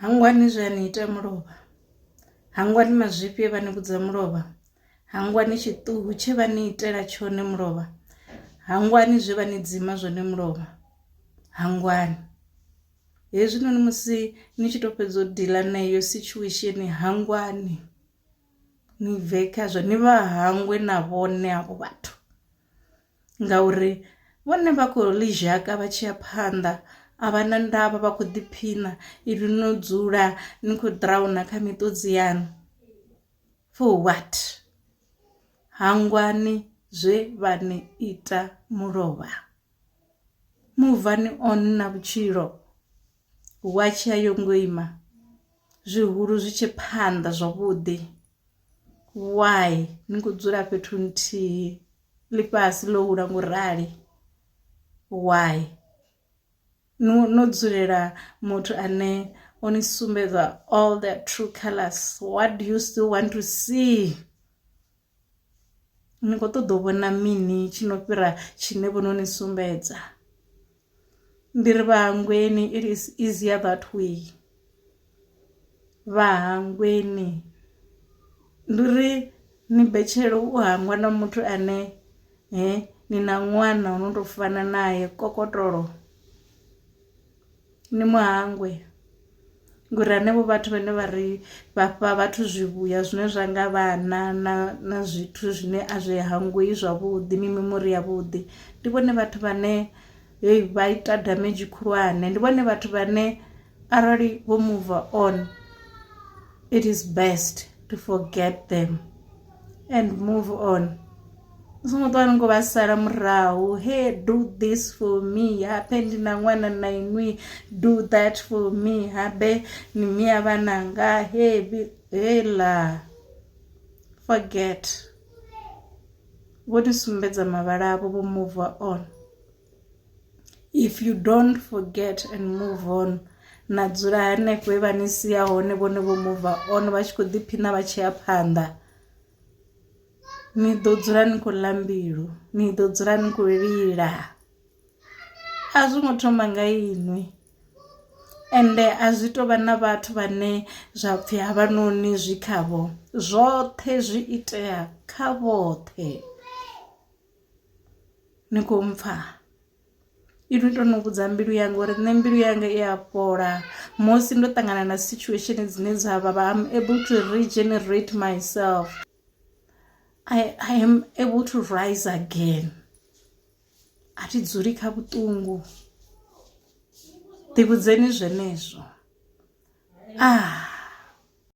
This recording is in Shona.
hangwani zwe ani ita mulovha, hangwani mazwifhi e vhani vhudza mulovha, hangwani tshiṱuhu tshe vha ni itela tshone mulovha, hangwani zwe vha ni dzima zwone mulovha, hangwani. Hezwinoni musi ni tshi to fhedza u dealer na iyo situation, hangwani ni bve khazwo, ni vha hangwe na vhone havho vhathu ngauri vhone vha khou ḽi zhaka vha tshi ya phanḓa, a vha na ndavha, vha khou ḓiphina ivi no dzula ni khou drauna kha miṱodzi yaṋu for what? Hangwani zwe vha ni ita mulovha, muvani on na vhutshilo, watch ya yo ngo ima, zwihulu zwi tshe phanḓa zwavhuḓi. Why ni khou dzula fhethu nthihi ḽifhasi ḽo hula ngo rali? Why no dzulela muthu ane o ni sumbedza all the true colors? What do you still want to see? Ni khou ṱoḓa u vhona mini tshi no fhira tshine vho no ni sumbedza? Ndi ri vha hangweni, it is easier that way. Vha hangweni, ndi uri ni betshelo u hangwa na muthu ane ni na ṅwana uno to fana naye kokotolo, ni muhangwe ngori hanevho vhathu vhane vha ri vhafha vhathu zwivhuya zwine zwa nga vhana na zwithu zwine a zwi hangwei zwavhuḓi, mimemori yavhuḓi, ndi vhone vhathu vhane vha ita damage khulwane. Ndi vhone vhathu vhane arali vho move on, it is best to forget them and move on. U songo ṱwa ni khou vha sala murahu, hey do this for me, habe ndi na ṅwana na inwi, do that for me, habe ni mia vhananga, hela forget. Vho ni sumbedza mavhala avho, vho move on. If you don't forget and move on, na dzula hanefho he vha ni sia hone vhone vho move on, vha tshi khou ḓiphina vha tshi ya phanḓa, ni ḓo dzula ni khou ḽa mbilu, ni ḓo dzula ni khou lila. A zwi ngo thoma nga inwi, ende a zwi tou vha na vhathu vhane zwa pfhi havhanoni zwi khavho, zwoṱhe zwi itea kha vhoṱhe. Ni khou mpfha? Iṅwi to no vhudza mbilu yanga uri nṋe mbilu yanga i a fhola musi ndo ṱangana na situation dzine dza vha I'm able to regenerate myself. I am able to rise again. A thi dzuli kha vhuṱungu, ḓivhudzeni zwenezwo.